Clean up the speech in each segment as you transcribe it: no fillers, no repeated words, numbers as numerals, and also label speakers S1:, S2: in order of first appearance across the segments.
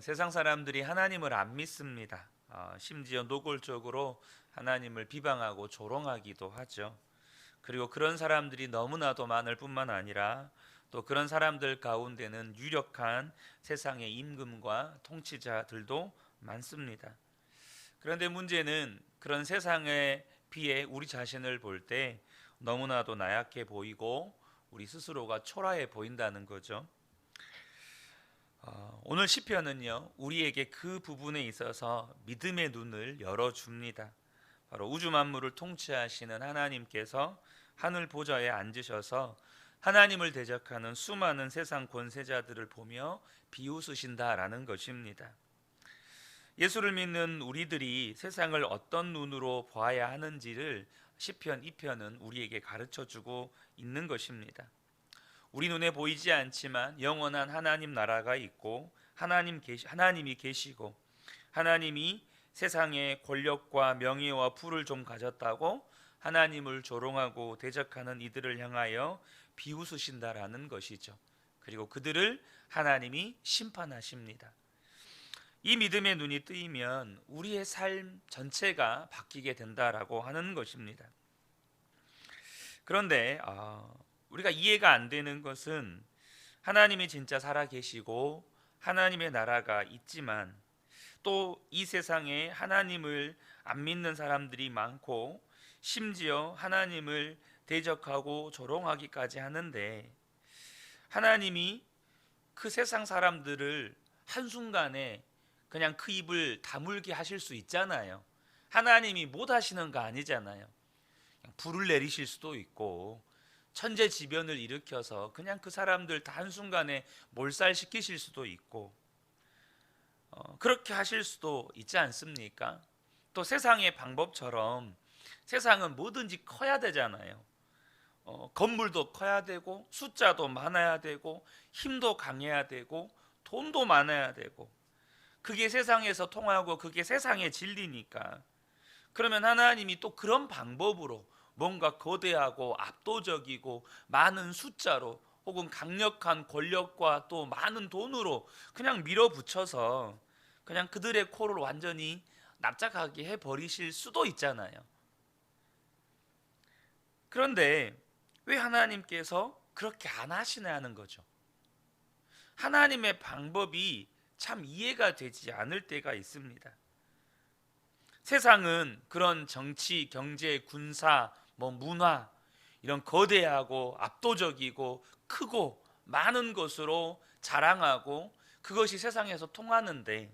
S1: 세상 사람들이 하나님을 안 믿습니다. 심지어 노골적으로 하나님을 비방하고 조롱하기도 하죠. 그리고 그런 사람들이 너무나도 많을 뿐만 아니라 또 그런 사람들 가운데는 유력한 세상의 임금과 통치자들도 많습니다. 그런데 문제는 그런 세상에 비해 우리 자신을 볼 때 너무나도 나약해 보이고 우리 스스로가 초라해 보인다는 거죠. 오늘 시편은요, 우리에게 그 부분에 있어서 믿음의 눈을 열어줍니다. 바로 우주 만물을 통치하시는 하나님께서 하늘 보좌에 앉으셔서 하나님을 대적하는 수많은 세상 권세자들을 보며 비웃으신다라는 것입니다. 예수를 믿는 우리들이 세상을 어떤 눈으로 보아야 하는지를 시편 2편은 우리에게 가르쳐주고 있는 것입니다. 우리 눈에 보이지 않지만 영원한 하나님 나라가 있고 하나님이 계시고 하나님이 세상의 권력과 명예와 부를 좀 가졌다고 하나님을 조롱하고 대적하는 이들을 향하여 비웃으신다라는 것이죠. 그리고 그들을 하나님이 심판하십니다. 이 믿음의 눈이 뜨이면 우리의 삶 전체가 바뀌게 된다라고 하는 것입니다. 그런데 우리가 이해가 안 되는 것은 하나님이 진짜 살아계시고 하나님의 나라가 있지만 또 이 세상에 하나님을 안 믿는 사람들이 많고 심지어 하나님을 대적하고 조롱하기까지 하는데 하나님이 그 세상 사람들을 한순간에 그냥 그 입을 다물게 하실 수 있잖아요. 하나님이 못 하시는 거 아니잖아요. 불을 내리실 수도 있고 천재지변을 일으켜서 그냥 그 사람들 다 한순간에 몰살시키실 수도 있고 그렇게 하실 수도 있지 않습니까? 또 세상의 방법처럼 세상은 뭐든지 커야 되잖아요. 건물도 커야 되고 숫자도 많아야 되고 힘도 강해야 되고 돈도 많아야 되고 그게 세상에서 통하고 그게 세상의 진리니까. 그러면 하나님이 또 그런 방법으로 뭔가 거대하고 압도적이고 많은 숫자로 혹은 강력한 권력과 또 많은 돈으로 그냥 밀어붙여서 그냥 그들의 코를 완전히 납작하게 해버리실 수도 있잖아요. 그런데 왜 하나님께서 그렇게 안 하시냐는 거죠. 하나님의 방법이 참 이해가 되지 않을 때가 있습니다. 세상은 그런 정치, 경제, 군사, 문화 이런 거대하고 압도적이고 크고 많은 것으로 자랑하고 그것이 세상에서 통하는데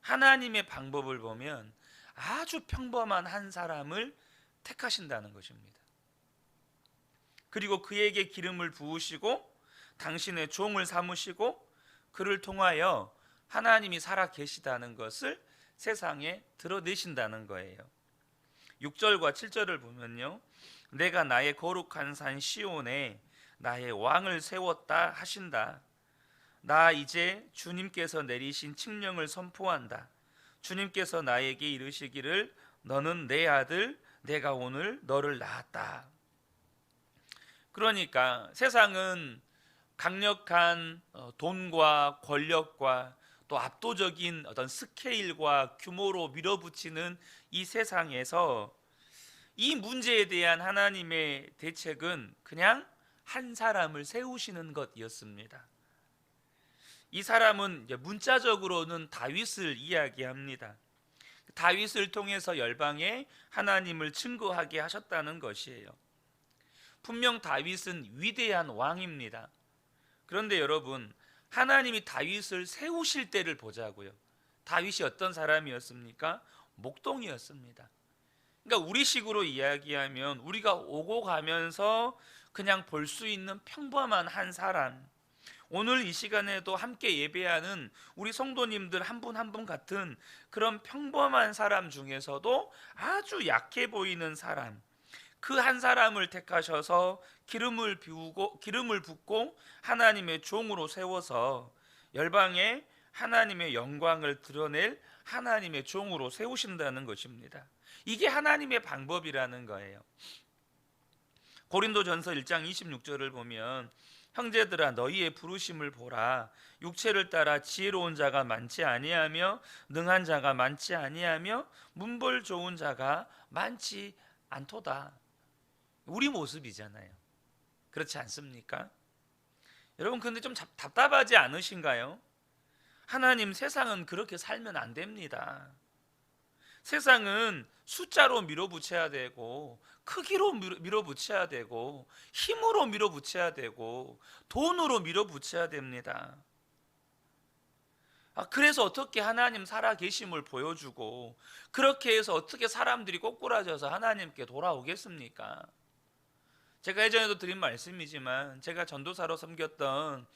S1: 하나님의 방법을 보면 아주 평범한 한 사람을 택하신다는 것입니다. 그리고 그에게 기름을 부으시고 당신의 종을 삼으시고 그를 통하여 하나님이 살아 계시다는 것을 세상에 드러내신다는 거예요. 6절과 7절을 보면요, 내가 나의 거룩한 산 시온에 나의 왕을 세웠다 하신다. 나 이제 주님께서 내리신 칙령을 선포한다. 주님께서 나에게 이르시기를 너는 내 아들 내가 오늘 너를 낳았다. 그러니까 세상은 강력한 돈과 권력과 또 압도적인 어떤 스케일과 규모로 밀어붙이는 이 세상에서 이 문제에 대한 하나님의 대책은 그냥 한 사람을 세우시는 것이었습니다. 이 사람은 문자적으로는 다윗을 이야기합니다. 다윗을 통해서 열방에 하나님을 증거하게 하셨다는 것이에요. 분명 다윗은 위대한 왕입니다. 그런데 여러분, 하나님이 다윗을 세우실 때를 보자고요. 다윗이 어떤 사람이었습니까? 목동이었습니다. 그러니까 우리식으로 이야기하면 우리가 오고 가면서 그냥 볼 수 있는 평범한 한 사람, 오늘 이 시간에도 함께 예배하는 우리 성도님들 한 분 한 분 같은 그런 평범한 사람 중에서도 아주 약해 보이는 사람, 그 한 사람을 택하셔서 기름을 붓고 하나님의 종으로 세워서 열방에 하나님의 영광을 드러낼 하나님의 종으로 세우신다는 것입니다. 이게 하나님의 방법이라는 거예요. 고린도전서 1장 26절을 보면 형제들아 너희의 부르심을 보라. 육체를 따라 지혜로운 자가 많지 아니하며 능한 자가 많지 아니하며 문벌 좋은 자가 많지 않도다. 우리 모습이잖아요. 그렇지 않습니까? 여러분 근데 좀 답답하지 않으신가요? 하나님, 세상은 그렇게 살면 안 됩니다. 세상은 숫자로 밀어붙여야 되고 크기로 밀어붙여야 되고 힘으로 밀어붙여야 되고 돈으로 밀어붙여야 됩니다. 그래서 어떻게 하나님 살아계심을 보여주고 그렇게 해서 어떻게 사람들이 꼬꾸라져서 하나님께 돌아오겠습니까? 제가 예전에도 드린 말씀이지만 제가 전도사로 섬겼던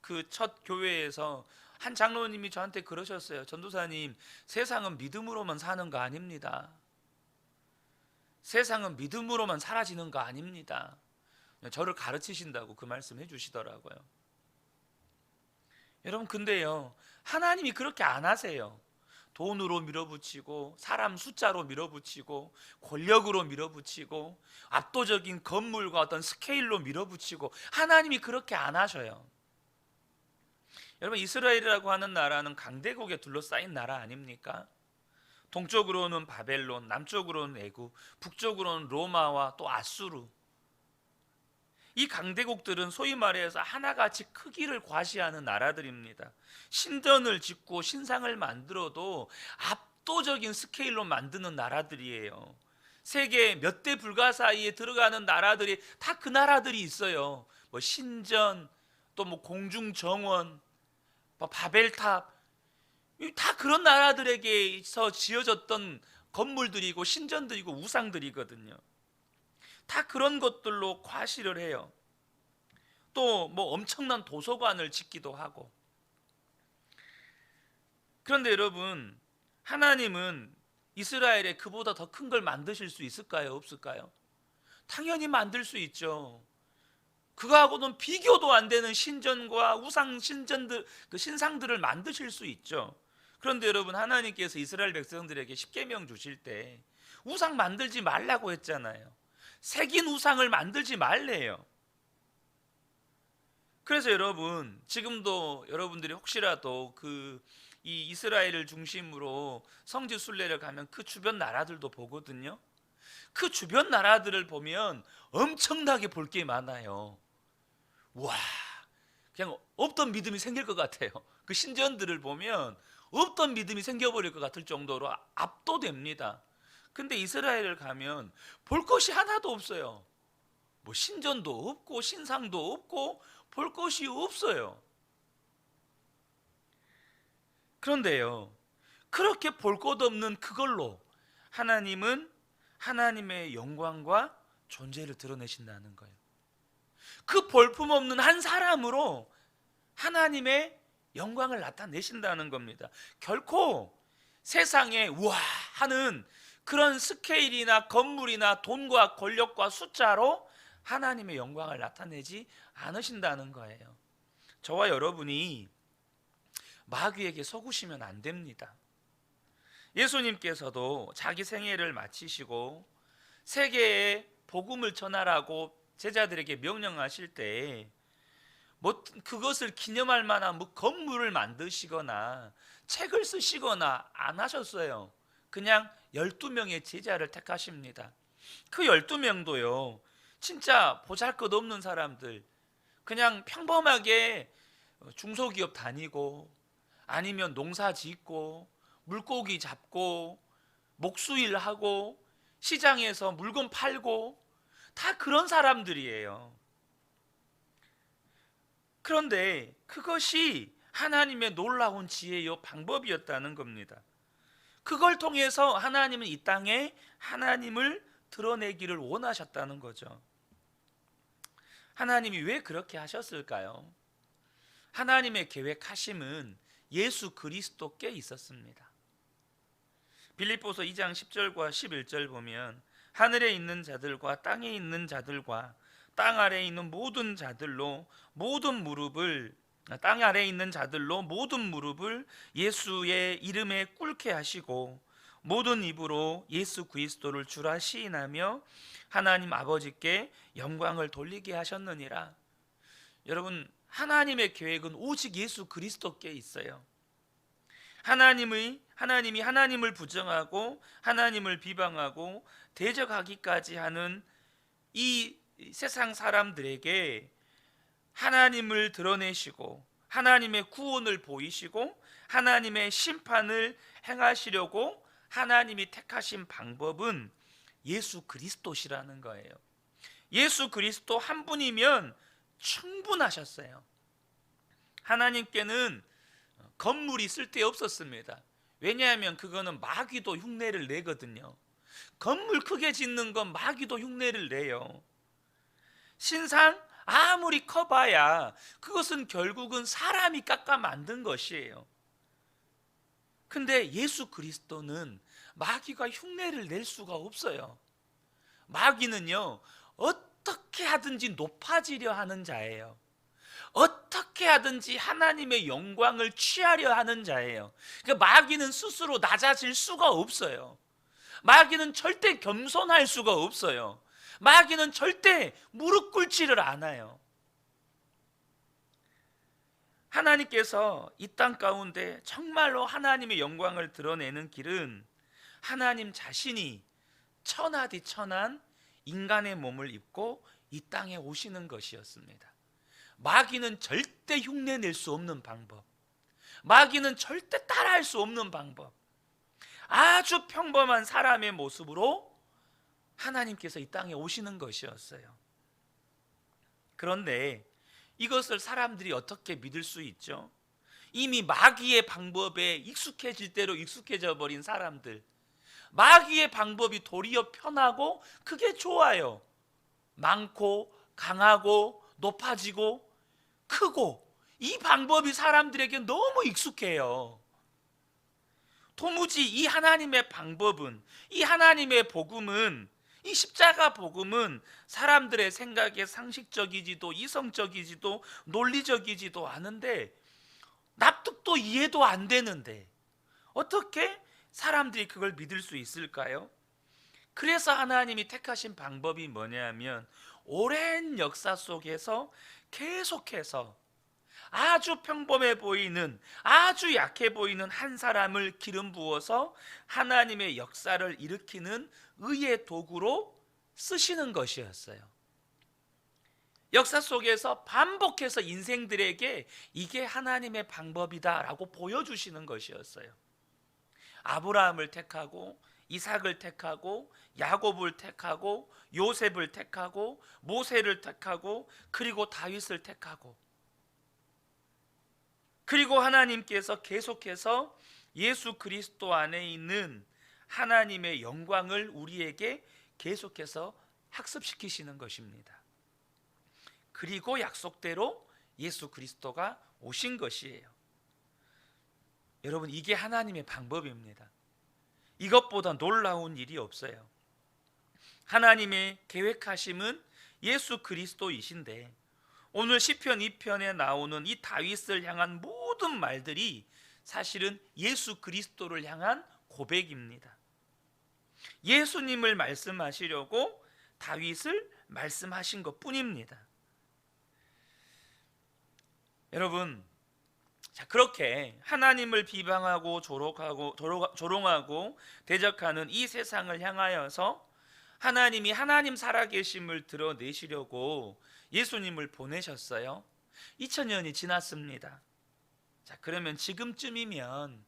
S1: 그 첫 교회에서 한 장로님이 저한테 그러셨어요. 전도사님, 세상은 믿음으로만 사는 거 아닙니다. 세상은 믿음으로만 사라지는 거 아닙니다. 저를 가르치신다고 그 말씀 해주시더라고요. 여러분 근데요, 하나님이 그렇게 안 하세요. 돈으로 밀어붙이고 사람 숫자로 밀어붙이고 권력으로 밀어붙이고 압도적인 건물과 어떤 스케일로 밀어붙이고 하나님이 그렇게 안 하셔요. 여러분 이스라엘이라고 하는 나라는 강대국에 둘러싸인 나라 아닙니까? 동쪽으로는 바벨론, 남쪽으로는 애굽, 북쪽으로는 로마와 또 아수르. 이 강대국들은 소위 말해서 하나같이 크기를 과시하는 나라들입니다. 신전을 짓고 신상을 만들어도 압도적인 스케일로 만드는 나라들이에요. 세계 몇 대 불가 사이에 들어가는 나라들이 다 그 나라들이 있어요. 뭐 신전, 또 뭐 공중정원, 뭐 바벨탑, 다 그런 나라들에게서 지어졌던 건물들이고 신전들이고 우상들이거든요. 다 그런 것들로 과시를 해요. 또 뭐 엄청난 도서관을 짓기도 하고. 그런데 여러분, 하나님은 이스라엘에 그보다 더 큰 걸 만드실 수 있을까요? 없을까요? 당연히 만들 수 있죠. 그거하고는 비교도 안 되는 신전과 우상 신전들, 그 신상들을 만드실 수 있죠. 그런데 여러분, 하나님께서 이스라엘 백성들에게 십계명 주실 때 우상 만들지 말라고 했잖아요. 새긴 우상을 만들지 말래요. 그래서 여러분, 지금도 여러분들이 혹시라도 이 이스라엘을 중심으로 성지 순례를 가면 그 주변 나라들도 보거든요. 그 주변 나라들을 보면 엄청나게 볼 게 많아요. 와, 그냥 없던 믿음이 생길 것 같아요. 그 신전들을 보면 없던 믿음이 생겨버릴 것 같을 정도로 압도됩니다. 근데 이스라엘을 가면 볼 것이 하나도 없어요. 뭐 신전도 없고 신상도 없고 볼 것이 없어요. 그런데요, 그렇게 볼 것 없는 그걸로 하나님은 하나님의 영광과 존재를 드러내신다는 거예요. 그 볼품없는 한 사람으로 하나님의 영광을 나타내신다는 겁니다. 결코 세상에 우와 하는 그런 스케일이나 건물이나 돈과 권력과 숫자로 하나님의 영광을 나타내지 않으신다는 거예요. 저와 여러분이 마귀에게 속으시면 안 됩니다. 예수님께서도 자기 생애를 마치시고 세계에 복음을 전하라고 제자들에게 명령하실 때 뭐 그것을 기념할 만한 뭐 건물을 만드시거나 책을 쓰시거나 안 하셨어요. 그냥 12명의 제자를 택하십니다. 그 12명도요 진짜 보잘것없는 사람들, 그냥 평범하게 중소기업 다니고 아니면 농사 짓고 물고기 잡고 목수일하고 시장에서 물건 팔고 다 그런 사람들이에요. 그런데 그것이 하나님의 놀라운 지혜요 방법이었다는 겁니다. 그걸 통해서 하나님은 이 땅에 하나님을 드러내기를 원하셨다는 거죠. 하나님이 왜 그렇게 하셨을까요? 하나님의 계획하심은 예수 그리스도께 있었습니다. 빌립보서 2장 10절과 11절 보면 하늘에 있는 자들과 땅에 있는 자들과 땅 아래에 있는 모든 자들로 모든 무릎을 땅 아래에 있는 자들로 모든 무릎을 예수의 이름에 꿇게 하시고 모든 입으로 예수 그리스도를 주라 시인하며 하나님 아버지께 영광을 돌리게 하셨느니라. 여러분, 하나님의 계획은 오직 예수 그리스도께 있어요. 하나님이 하나님을 부정하고 하나님을 비방하고 대적하기까지 하는 이 세상 사람들에게 하나님을 드러내시고 하나님의 구원을 보이시고 하나님의 심판을 행하시려고 하나님이 택하신 방법은 예수 그리스도시라는 거예요. 예수 그리스도 한 분이면 충분하셨어요. 하나님께는 건물이 쓸데없었습니다. 왜냐하면 그거는 마귀도 흉내를 내거든요. 건물 크게 짓는 건 마귀도 흉내를 내요. 신상 아무리 커봐야 그것은 결국은 사람이 깎아 만든 것이에요. 근데 예수 그리스도는 마귀가 흉내를 낼 수가 없어요. 마귀는요, 어떻게 하든지 높아지려 하는 자예요. 어떻게 하든지 하나님의 영광을 취하려 하는 자예요. 그러니까 마귀는 스스로 낮아질 수가 없어요. 마귀는 절대 겸손할 수가 없어요. 마귀는 절대 무릎 꿇지를 않아요. 하나님께서 이 땅 가운데 정말로 하나님의 영광을 드러내는 길은 하나님 자신이 천하디 천한 인간의 몸을 입고 이 땅에 오시는 것이었습니다. 마귀는 절대 흉내낼 수 없는 방법, 마귀는 절대 따라할 수 없는 방법, 아주 평범한 사람의 모습으로 하나님께서 이 땅에 오시는 것이었어요. 그런데 이것을 사람들이 어떻게 믿을 수 있죠? 이미 마귀의 방법에 익숙해질 대로 익숙해져 버린 사람들, 마귀의 방법이 도리어 편하고 그게 좋아요. 많고 강하고 높아지고 크고, 이 방법이 사람들에게 너무 익숙해요. 도무지 이 하나님의 방법은, 이 하나님의 복음은, 이 십자가 복음은 사람들의 생각에 상식적이지도 이성적이지도 논리적이지도 않은데, 납득도 이해도 안 되는데 어떻게 사람들이 그걸 믿을 수 있을까요? 그래서 하나님이 택하신 방법이 뭐냐면, 오랜 역사 속에서 계속해서 아주 평범해 보이는, 아주 약해 보이는 한 사람을 기름 부어서 하나님의 역사를 일으키는 의의 도구로 쓰시는 것이었어요. 역사 속에서 반복해서 인생들에게 이게 하나님의 방법이다라고 보여주시는 것이었어요. 아브라함을 택하고 이삭을 택하고 야곱을 택하고 요셉을 택하고 모세를 택하고 그리고 다윗을 택하고, 그리고 하나님께서 계속해서 예수 그리스도 안에 있는 하나님의 영광을 우리에게 계속해서 학습시키시는 것입니다. 그리고 약속대로 예수 그리스도가 오신 것이에요. 여러분, 이게 하나님의 방법입니다. 이것보다 놀라운 일이 없어요. 하나님의 계획하심은 예수 그리스도이신데, 오늘 시편 2편에 나오는 이 다윗을 향한 모든 말들이 사실은 예수 그리스도를 향한 고백입니다. 예수님을 말씀하시려고 다윗을 말씀하신 것뿐입니다. 여러분, 자, 그렇게 하나님을 비방하고 조롱하고 대적하는 이 세상을 향하여서 하나님이 하나님 살아계심을 드러내시려고 예수님을 보내셨어요. 2000년이 지났습니다. 자, 그러면 지금쯤이면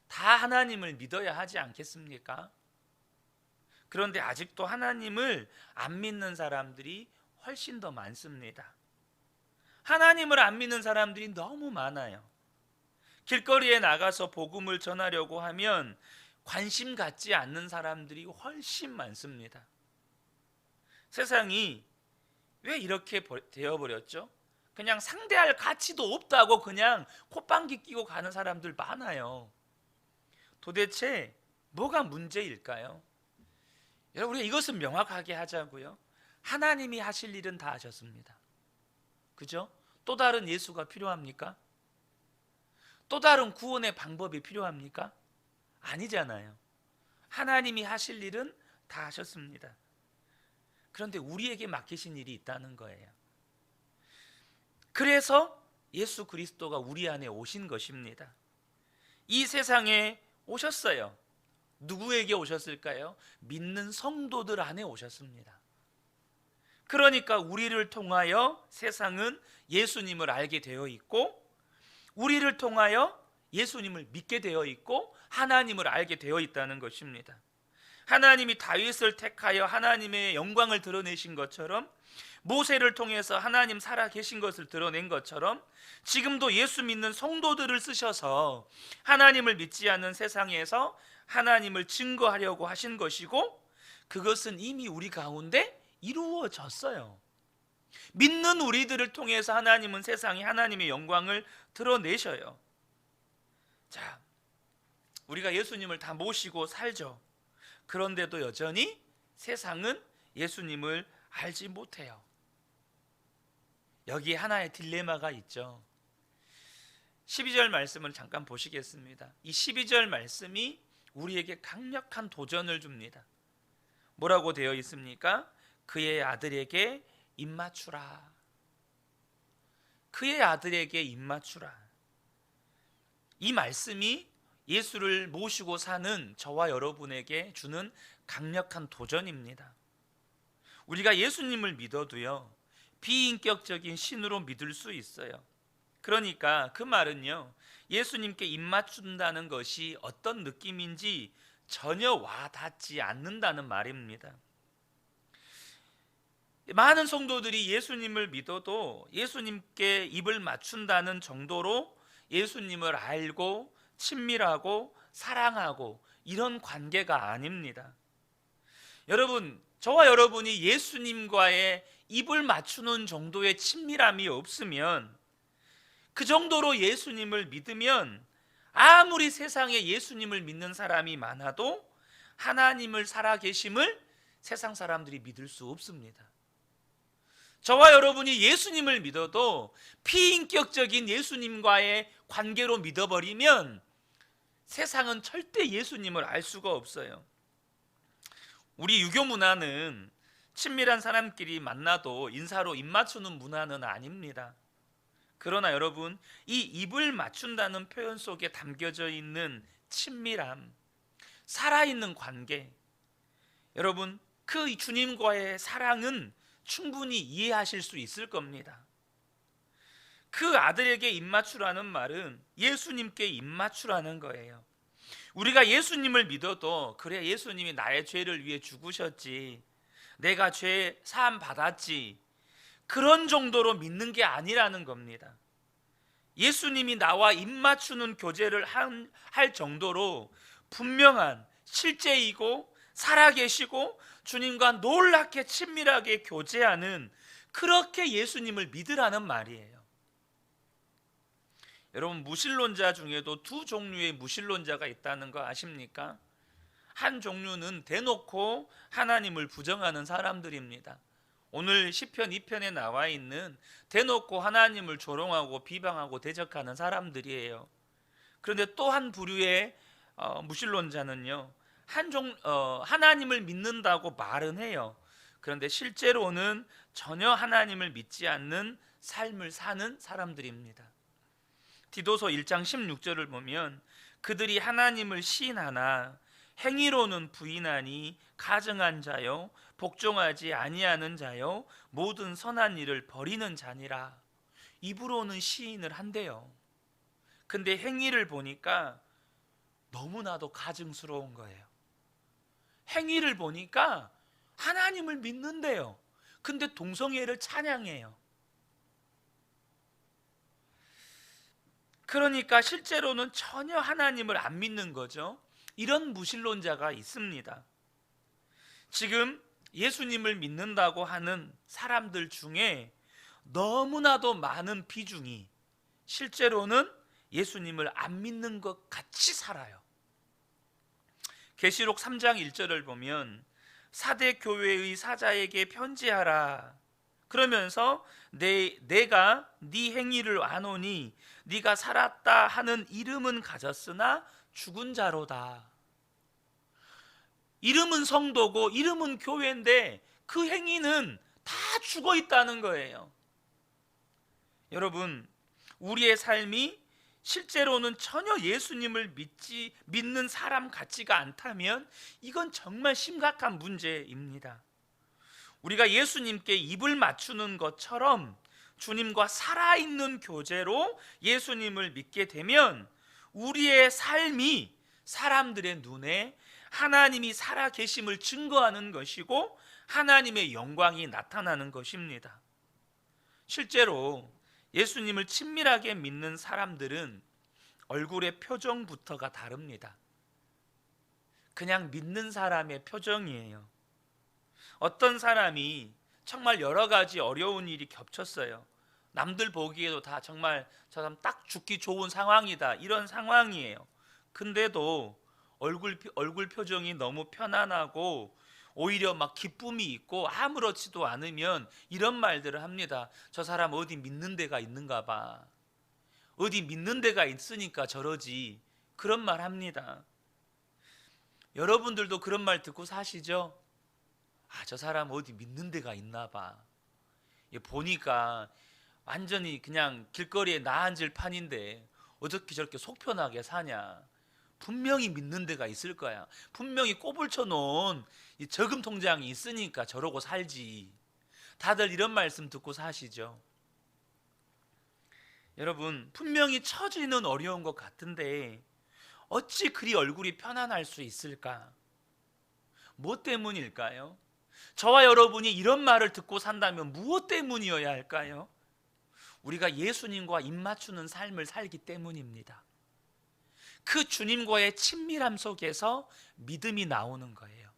S1: 다 하나님을 믿어야 하지 않겠습니까? 그런데 아직도 하나님을 안 믿는 사람들이 훨씬 더 많습니다. 하나님을 안 믿는 사람들이 너무 많아요. 길거리에 나가서 복음을 전하려고 하면 관심 갖지 않는 사람들이 훨씬 많습니다. 세상이 왜 이렇게 되어버렸죠? 그냥 상대할 가치도 없다고 그냥 콧방귀 끼고 가는 사람들 많아요. 도대체 뭐가 문제일까요? 여러분, 우리가 이것은 명확하게 하자고요. 하나님이 하실 일은 다 하셨습니다. 그죠? 또 다른 예수가 필요합니까? 또 다른 구원의 방법이 필요합니까? 아니잖아요. 하나님이 하실 일은 다 하셨습니다. 그런데 우리에게 맡기신 일이 있다는 거예요. 그래서 예수 그리스도가 우리 안에 오신 것입니다. 이 세상에 오셨어요. 누구에게 오셨을까요? 믿는 성도들 안에 오셨습니다. 그러니까 우리를 통하여 세상은 예수님을 알게 되어 있고, 우리를 통하여 예수님을 믿게 되어 있고, 하나님을 알게 되어 있다는 것입니다. 하나님이 다윗을 택하여 하나님의 영광을 드러내신 것처럼, 모세를 통해서 하나님 살아계신 것을 드러낸 것처럼, 지금도 예수 믿는 성도들을 쓰셔서 하나님을 믿지 않는 세상에서 하나님을 증거하려고 하신 것이고, 그것은 이미 우리 가운데 이루어졌어요. 믿는 우리들을 통해서 하나님은 세상에 하나님의 영광을 드러내셔요. 자, 우리가 예수님을 다 모시고 살죠. 그런데도 여전히 세상은 예수님을 알지 못해요. 여기에 하나의 딜레마가 있죠. 12절 말씀을 잠깐 보시겠습니다. 이 12절 말씀이 우리에게 강력한 도전을 줍니다. 뭐라고 되어 있습니까? 그의 아들에게 입맞추라. 그의 아들에게 입맞추라. 이 말씀이 예수를 모시고 사는 저와 여러분에게 주는 강력한 도전입니다. 우리가 예수님을 믿어도요, 비인격적인 신으로 믿을 수 있어요. 그러니까 그 말은요, 예수님께 입맞춘다는 것이 어떤 느낌인지 전혀 와닿지 않는다는 말입니다. 많은 성도들이 예수님을 믿어도 예수님께 입을 맞춘다는 정도로 예수님을 알고 친밀하고 사랑하고 이런 관계가 아닙니다. 여러분, 저와 여러분이 예수님과의 입을 맞추는 정도의 친밀함이 없으면, 그 정도로 예수님을 믿으면 아무리 세상에 예수님을 믿는 사람이 많아도 하나님을 살아계심을 세상 사람들이 믿을 수 없습니다. 저와 여러분이 예수님을 믿어도 피인격적인 예수님과의 관계로 믿어버리면 세상은 절대 예수님을 알 수가 없어요. 우리 유교 문화는 친밀한 사람끼리 만나도 인사로 입 맞추는 문화는 아닙니다. 그러나 여러분, 이 입을 맞춘다는 표현 속에 담겨져 있는 친밀함, 살아있는 관계, 여러분, 그 주님과의 사랑은 충분히 이해하실 수 있을 겁니다. 그 아들에게 입맞추라는 말은 예수님께 입맞추라는 거예요. 우리가 예수님을 믿어도, 그래, 예수님이 나의 죄를 위해 죽으셨지, 내가 죄 사함 받았지, 그런 정도로 믿는 게 아니라는 겁니다. 예수님이 나와 입맞추는 교제를 할 정도로 분명한 실제이고 살아계시고 주님과 놀랍게 친밀하게 교제하는, 그렇게 예수님을 믿으라는 말이에요. 여러분, 무신론자 중에도 두 종류의 무신론자가 있다는 거 아십니까? 한 종류는 대놓고 하나님을 부정하는 사람들입니다. 오늘 시편 2편에 나와 있는 대놓고 하나님을 조롱하고 비방하고 대적하는 사람들이에요. 그런데 또 한 부류의 무신론자는요, 하나님을 믿는다고 말은 해요. 그런데 실제로는 전혀 하나님을 믿지 않는 삶을 사는 사람들입니다. 디도서 1장 16절을 보면, 그들이 하나님을 시인하나 행위로는 부인하니 가증한 자요 복종하지 아니하는 자요 모든 선한 일을 버리는 자니라. 입으로는 시인을 한대요. 근데 행위를 보니까 너무나도 가증스러운 거예요. 행위를 보니까 하나님을 믿는데요, 근데 동성애를 찬양해요. 그러니까 실제로는 전혀 하나님을 안 믿는 거죠. 이런 무신론자가 있습니다. 지금 예수님을 믿는다고 하는 사람들 중에 너무나도 많은 비중이 실제로는 예수님을 안 믿는 것 같이 살아요. 계시록 3장 1절을 보면, 사대 교회의 사자에게 편지하라. 그러면서 내가 네 행위를 아노니 네가 살았다 하는 이름은 가졌으나 죽은 자로다. 이름은 성도고 이름은 교회인데 그 행위는 다 죽어 있다는 거예요. 여러분, 우리의 삶이 실제로는 전혀 예수님을 믿는 사람 같지가 않다면 이건 정말 심각한 문제입니다. 우리가 예수님께 입을 맞추는 것처럼 주님과 살아있는 교제로 예수님을 믿게 되면 우리의 삶이 사람들의 눈에 하나님이 살아계심을 증거하는 것이고 하나님의 영광이 나타나는 것입니다. 실제로 예수님을 친밀하게 믿는 사람들은 얼굴의 표정부터가 다릅니다. 그냥 믿는 사람의 표정이에요. 어떤 사람이 정말 여러 가지 어려운 일이 겹쳤어요. 남들 보기에도 다 정말 저 사람 딱 죽기 좋은 상황이다, 이런 상황이에요. 근데도 얼굴 표정이 너무 편안하고 오히려 막 기쁨이 있고 아무렇지도 않으면 이런 말들을 합니다. 저 사람 어디 믿는 데가 있는가 봐. 어디 믿는 데가 있으니까 저러지. 그런 말 합니다. 여러분들도 그런 말 듣고 사시죠? 아, 저 사람 어디 믿는 데가 있나 봐. 보니까 완전히 그냥 길거리에 나앉을 판인데 어떻게 저렇게 속 편하게 사냐. 분명히 믿는 데가 있을 거야. 분명히 꼬불 쳐놓은 이 저금 통장이 있으니까 저러고 살지. 다들 이런 말씀 듣고 사시죠? 여러분, 분명히 처지는 어려운 것 같은데 어찌 그리 얼굴이 편안할 수 있을까? 뭐 때문일까요? 저와 여러분이 이런 말을 듣고 산다면 무엇 때문이어야 할까요? 우리가 예수님과 입맞추는 삶을 살기 때문입니다. 그 주님과의 친밀함 속에서 믿음이 나오는 거예요.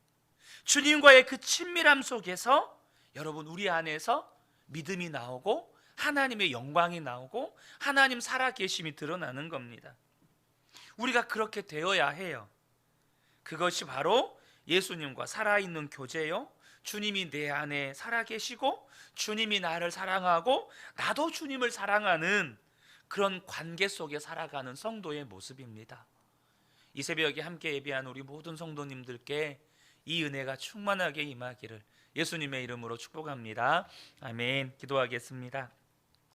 S1: 주님과의 그 친밀함 속에서 여러분, 우리 안에서 믿음이 나오고 하나님의 영광이 나오고 하나님 살아계심이 드러나는 겁니다. 우리가 그렇게 되어야 해요. 그것이 바로 예수님과 살아있는 교제요, 주님이 내 안에 살아계시고 주님이 나를 사랑하고 나도 주님을 사랑하는 그런 관계 속에 살아가는 성도의 모습입니다. 이 새벽에 함께 예배한 우리 모든 성도님들께 이 은혜가 충만하게 임하기를 예수님의 이름으로 축복합니다. 아멘. 기도하겠습니다.